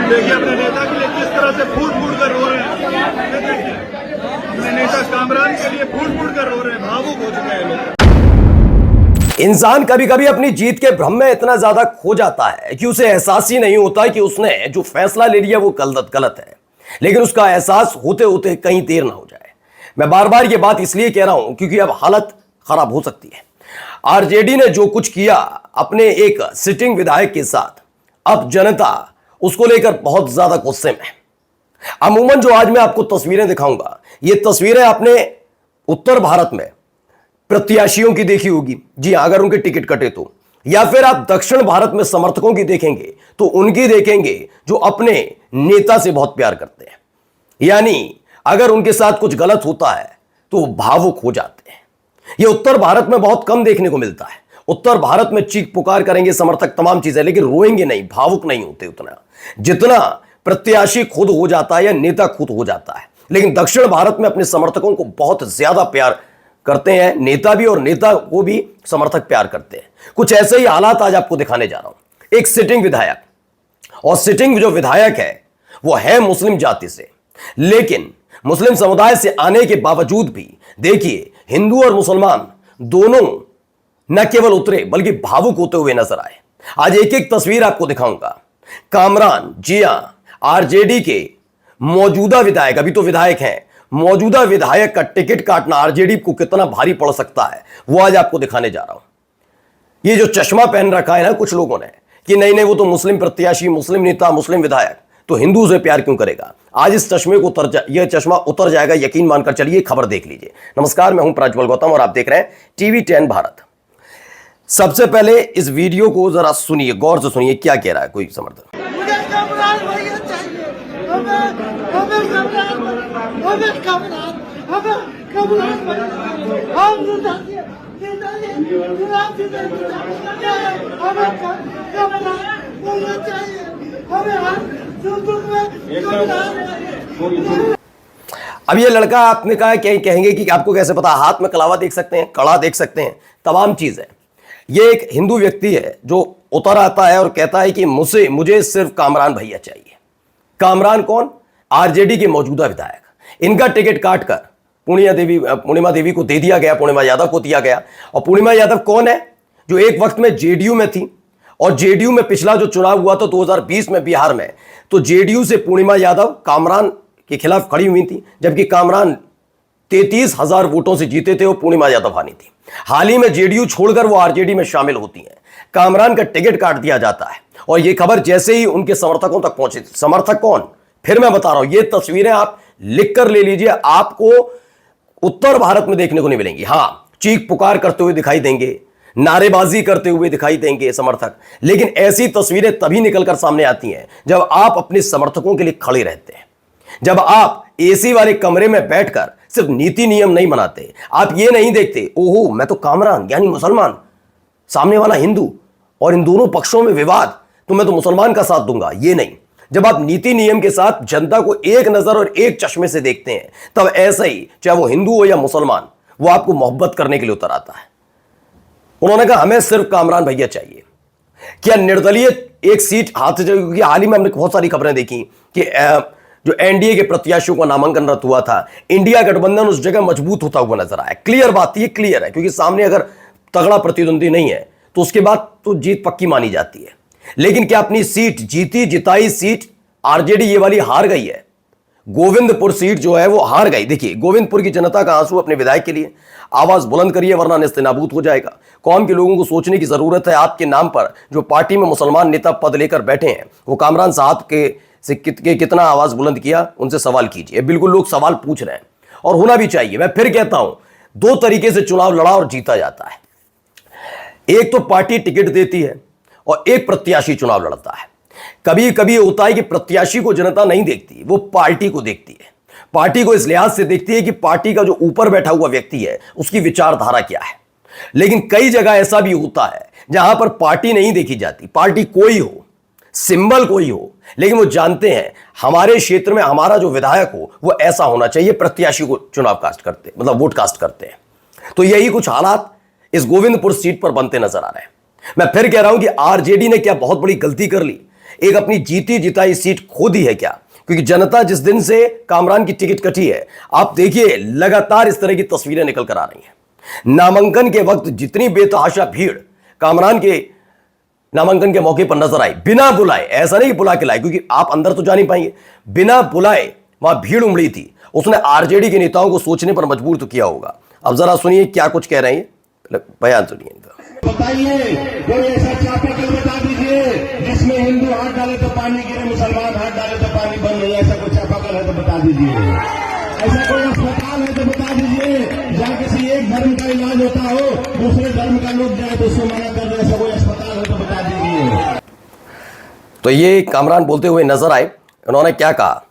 देखिए अपने नेता के लिए किस तरह से फूट फूट कर रो रहे हैं। अपने नेता कामरान के लिए फूट फूट कर रो रहे हैं, भावुक हो चुके हैं लोग। इंसान कभी कभी अपनी जीत के भ्रम में इतना ज्यादा खो जाता है कि उसे एहसास ही नहीं होता कि उसने जो फैसला ले लिया वो गलत है, लेकिन उसका एहसास होते होते कहीं देर ना हो जाए। मैं बार बार ये बात इसलिए कह रहा हूं क्योंकि अब हालत खराब हो सकती है। आरजेडी ने जो कुछ किया अपने एक सिटिंग विधायक के साथ, अब जनता उसको लेकर बहुत ज्यादा गुस्से में है। अमूमन जो आज मैं आपको तस्वीरें दिखाऊंगा, ये तस्वीरें आपने उत्तर भारत में प्रत्याशियों की देखी होगी, जी हां, अगर उनके टिकट कटे तो, या फिर आप दक्षिण भारत में समर्थकों की देखेंगे तो उनकी देखेंगे जो अपने नेता से बहुत प्यार करते हैं, यानी अगर उनके साथ कुछ गलत होता है तो वो भावुक हो जाते हैं। ये उत्तर भारत में बहुत कम देखने को मिलता है। उत्तर भारत में चीख पुकार करेंगे समर्थक, तमाम चीजें, लेकिन रोएंगे नहीं, भावुक नहीं होते उतना जितना प्रत्याशी खुद हो जाता है या नेता खुद हो जाता है। लेकिन दक्षिण भारत में अपने समर्थकों को बहुत ज्यादा प्यार करते हैं नेता भी, और नेता को भी समर्थक प्यार करते हैं। कुछ ऐसे ही हालात आज आपको दिखाने जा रहा हूं। एक सिटिंग विधायक, और सिटिंग जो विधायक है वो है मुस्लिम जाति से, लेकिन मुस्लिम समुदाय से आने के बावजूद भी देखिए हिंदू और मुसलमान दोनों न केवल उतरे बल्कि भावुक होते हुए नजर आए। आज एक एक तस्वीर आपको दिखाऊंगा। कामरान, जी हां, आरजेडी के मौजूदा विधायक, अभी तो विधायक हैं, मौजूदा विधायक का टिकट काटना आरजेडी को कितना भारी पड़ सकता है वो आज आपको दिखाने जा रहा हूं। ये जो चश्मा पहन रखा है ना कुछ लोगों ने कि नहीं नहीं वो तो मुस्लिम प्रत्याशी, मुस्लिम नेता, मुस्लिम विधायक, तो हिंदू से प्यार क्यों करेगा। आज इस चश्मे को यह चश्मा उतर जाएगा, यकीन मानकर चलिए। खबर देख लीजिए। नमस्कार, मैं हूं प्रज्वल गौतम और आप देख रहे हैं टीवी 10 भारत। सबसे पहले इस वीडियो को जरा सुनिए, गौर से सुनिए क्या कह रहा है कोई समर्थक। अब ये लड़का, आपने कहा कहेंगे कि आपको कैसे पता, हाथ में कलावा देख सकते हैं, कड़ा देख सकते हैं, तमाम चीजें। ये एक हिंदू व्यक्ति है जो उतर आता है और कहता है कि मुझे सिर्फ कामरान भैया चाहिए। कामरान कौन? आरजेडी के मौजूदा विधायक। इनका टिकट काटकर पूर्णिमा देवी को दे दिया गया, पूर्णिमा यादव को दिया गया। और पूर्णिमा यादव कौन है? जो एक वक्त में जेडीयू में थी, और जेडीयू में पिछला जो चुनाव हुआ था 2020 में बिहार में, तो जेडीयू से पूर्णिमा यादव कामरान के खिलाफ खड़ी हुई थी, जबकि कामरान 33,000 वोटों से जीते थे और पूर्णिमा यादव हानी थी। हाल ही में जेडीयू छोड़कर वो आरजेडी में शामिल होती हैं। कामरान का टिकट काट दिया जाता है, और ये खबर जैसे ही उनके समर्थकों तक पहुंचे, समर्थक कौन, फिर मैं बता रहा हूं, ये तस्वीरें आप लिख कर ले लीजिए, आपको उत्तर भारत में देखने को नहीं मिलेंगी। हां, चीख पुकार करते हुए दिखाई देंगे, नारेबाजी करते हुए दिखाई देंगे समर्थक, लेकिन ऐसी तस्वीरें तभी निकलकर सामने आती हैं जब आप अपने समर्थकों के लिए खड़े रहते हैं, जब आप एसी वाले कमरे में बैठकर सिर्फ नीति नियम नहीं बनाते, आप ये नहीं देखते ओहो मैं तो कामरान यानी मुसलमान, सामने वाला हिंदू, और इन दोनों पक्षों में विवाद, तो मैं तो मुसलमान का साथ दूंगा, ये नहीं। जब आप नीति नियम के साथ जनता को एक नजर और एक चश्मे से देखते हैं, तब ऐसा ही चाहे वो हिंदू हो या मुसलमान, वो आपको मोहब्बत करने के लिए उतर आता है। उन्होंने कहा हमें सिर्फ कामरान भैया चाहिए। क्या निर्दलीय एक सीट हाथ से चली? क्योंकि हाल ही में हमने बहुत सारी खबरें देखी कि जो एनडीए के प्रत्याशियों का नामांकन रद्द हुआ था, इंडिया गठबंधन उस जगह मजबूत होता हुआ नजर आया। क्लियर बात, ये क्लियर है, क्योंकि सामने अगर तगड़ा प्रतिद्वंदी नहीं है तो उसके बाद तो जीत पक्की मानी जाती है। लेकिन क्या अपनी सीट, जीती जिताई सीट आरजेडी ये वाली हार गई है? गोविंदपुर सीट जो है वो हार गई। देखिए, गोविंदपुर की जनता का आंसू अपने विधायक के लिए, आवाज बुलंद करिए वरना नेस्तनाबूद हो जाएगा। कौम के लोगों को सोचने की जरूरत है। आपके नाम पर जो पार्टी में मुसलमान नेता पद लेकर बैठे हैं, वो कामरान साहब से कितना आवाज बुलंद किया, उनसे सवाल कीजिए। बिल्कुल लोग सवाल पूछ रहे हैं, और होना भी चाहिए। मैं फिर कहता हूं, दो तरीके से चुनाव लड़ा और जीता जाता है। एक तो पार्टी टिकट देती है और एक प्रत्याशी चुनाव लड़ता है। कभी कभी होता है कि प्रत्याशी को जनता नहीं देखती, वो पार्टी को देखती है। पार्टी को इस लिहाज से देखती है कि पार्टी का जो ऊपर बैठा हुआ व्यक्ति है उसकी विचारधारा क्या है। लेकिन कई जगह ऐसा भी होता है जहां पर पार्टी नहीं देखी जाती, पार्टी कोई हो, सिंबल कोई हो, लेकिन वो जानते हैं हमारे क्षेत्र में हमारा जो विधायक हो वो ऐसा होना चाहिए, प्रत्याशी को चुनाव कास्ट करते, मतलब वोट कास्ट करते हैं। तो यही कुछ हालात इस गोविंदपुर सीट पर बनते नजर आ रहे हैं। मैं फिर कह रहा हूं कि आरजेडी ने क्या बहुत बड़ी गलती कर ली, एक अपनी जीती जिताई सीट खो दी है क्या? क्योंकि जनता जिस दिन से कामरान की टिकट कटी है, आप देखिए लगातार इस तरह की तस्वीरें निकल कर आ रही हैं। नामांकन के वक्त जितनी बेतहाशा भीड़ कामरान के नामांकन के मौके पर नजर आई, बिना बुलाए, ऐसा नहीं बुला के लाए, क्योंकि आप अंदर तो जा नहीं पाएंगे, बिना बुलाए वहां भीड़ उमड़ी थी। उसने आरजेडी के नेताओं को सोचने पर मजबूर तो किया होगा। अब जरा सुनिए क्या कुछ कह रहे हैं, बयान सुनिए इनका। बताइए, कोई ऐसा चापाकल बता दीजिए जिसमें हिंदू हाथ डाले तो पानी गिरे, मुसलमान हाथ डाले तो पानी बंद हो जाए। ऐसा कोई चापाकल है तो बता दीजिए। ऐसा कोई अस्पताल है तो बता दीजिए जहाँ किसी एक धर्म का इलाज होता हो, दूसरे धर्म का लोग जाए तो उसको मना कर दे। ऐसा कोई अस्पताल है तो बता दीजिए। तो ये कामरान बोलते हुए नजर आए। उन्होंने क्या कहा,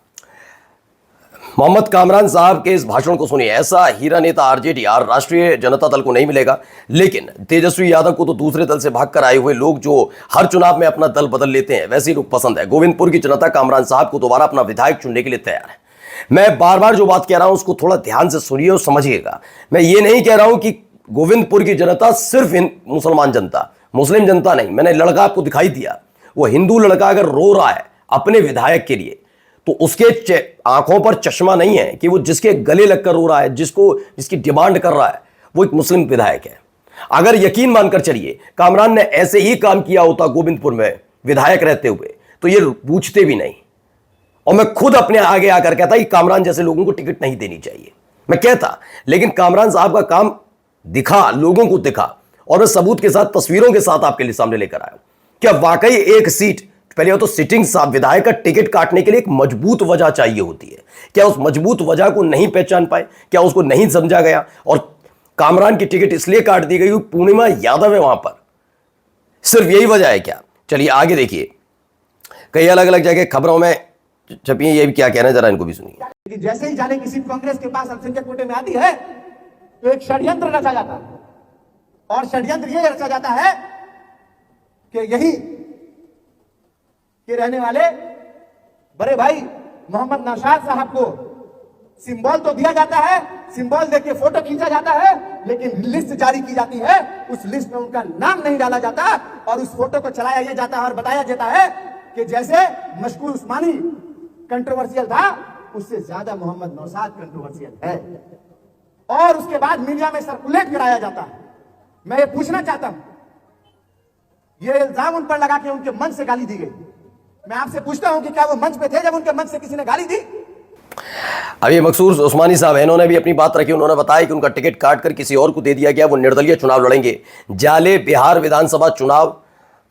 मोहम्मद कामरान साहब के इस भाषण को सुनिए। ऐसा हीरा नेता आरजेडी और राष्ट्रीय जनता दल को नहीं मिलेगा, लेकिन तेजस्वी यादव को तो दूसरे दल से भागकर आए हुए लोग जो हर चुनाव में अपना दल बदल लेते हैं, वैसे लोग पसंद है। गोविंदपुर की जनता कामरान साहब को दोबारा अपना विधायक चुनने के लिए तैयार है। मैं बार बार जो बात कह रहा हूं उसको थोड़ा ध्यान से सुनिए और समझिएगा। मैं ये नहीं कह रहा हूं कि गोविंदपुर की जनता सिर्फ मुसलमान जनता, मुस्लिम जनता नहीं। मैंने लड़का आपको दिखाई दिया, वो हिंदू लड़का अगर रो रहा है अपने विधायक के लिए, तो उसके आंखों पर चश्मा नहीं है कि वो जिसके गले लगकर रो रहा है, जिसकी डिमांड कर रहा है, वो एक मुस्लिम विधायक है। अगर यकीन मानकर चलिए कामरान ने ऐसे ही काम किया होता गोविंदपुर में विधायक रहते हुए, तो ये पूछते भी नहीं। और मैं खुद अपने आगे आकर कहता कि कामरान जैसे लोगों को टिकट नहीं देनी चाहिए, मैं कहता। लेकिन कामरान साहब का काम दिखा, लोगों को दिखा, और मैं सबूत के साथ, तस्वीरों के साथ आपके लिए सामने लेकर आया। क्या वाकई एक सीट, पहले तो सिटिंग साहब विधायक का टिकट काटने के लिए एक मजबूत वजह चाहिए होती है, क्या उस मजबूत वजह को नहीं पहचान पाए? क्या उसको नहीं समझा गया? और कामरान की टिकट इसलिए काट दी गई, पूर्णिमा यादव है वहां पर, सिर्फ यही वजह है क्या? चलिए आगे देखिए, कई अलग अलग जगह खबरों में छपी है, ये भी क्या कहना है, जरा इनको भी सुनिए। लेकिन जैसे ही जाने की सीट कांग्रेस के पास अल्पसंख्यक कोटे में आती है, तो एक षड्यंत्र रचा जाता है। और षड्यंत्र यह रचा जाता है कि यही के रहने वाले बड़े भाई मोहम्मद नौशाद साहब को सिंबल तो दिया जाता है, सिंबल देके फोटो खींचा जाता है, लेकिन लिस्ट जारी की जाती है, उस लिस्ट में उनका नाम नहीं डाला जाता, और उस फोटो को चलाया यह जाता है और बताया जाता है कि जैसे मशकूर उस्मानी कंट्रोवर्शियल था, उससे ज्यादा मोहम्मद नौशाद कंट्रोवर्शियल है। और उसके बाद मीडिया में सर्कुलेट कराया जाता है। मैं ये पूछना चाहता हूं, ये इल्जाम उन पर लगा के उनके मंच से गाली दी गई। मैं आपसे पूछता हूं कि क्या वो मंच पे थे जब उनके मंच से किसी ने गाली दी? अब ये मकसूर उस्मानी साहब है, इन्होंने भी अपनी बात रखी। उन्होंने बताया कि उनका टिकट काट कर किसी और को दे दिया गया, वो निर्दलीय चुनाव लड़ेंगे। जाले बिहार विधानसभा चुनाव,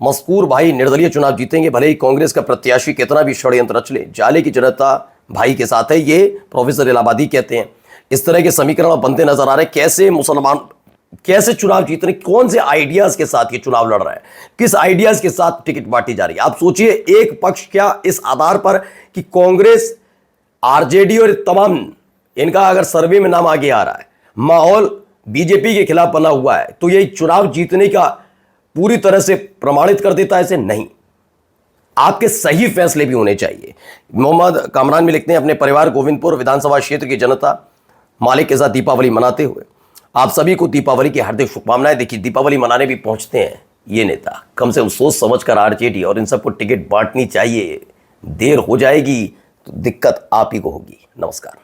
मस्कूर भाई निर्दलीय चुनाव जीतेंगे, भले ही कांग्रेस का प्रत्याशी कितना भी षड्यंत्र रच ले, जाले की जनता भाई के साथ है, ये प्रोफेसर इलाहाबादी कहते हैं। इस तरह के समीकरण बनते नजर आ रहे हैं। कैसे मुसलमान कैसे चुनाव जीत रहे, कौन से आइडियाज के साथ ये चुनाव लड़ रहा है, किस आइडियाज के साथ टिकट बांटी जा रही है। आप सोचिए, एक पक्ष क्या इस आधार पर कि कांग्रेस, आरजेडी और तमाम इनका अगर सर्वे में नाम आगे आ रहा है, माहौल बीजेपी के खिलाफ बना हुआ है, तो ये चुनाव जीतने का पूरी तरह से प्रमाणित कर देता है? ऐसे नहीं, आपके सही फैसले भी होने चाहिए। मोहम्मद कामरान भी लिखते हैं, अपने परिवार गोविंदपुर विधानसभा क्षेत्र की जनता मालिक के साथ दीपावली मनाते हुए आप सभी को दीपावली की हार्दिक शुभकामनाएं। देखिए, दीपावली मनाने भी पहुंचते हैं ये नेता, कम से कम सोच समझकर आरजेडी और इन सबको टिकट बांटनी चाहिए। देर हो जाएगी तो दिक्कत आप ही को होगी। नमस्कार।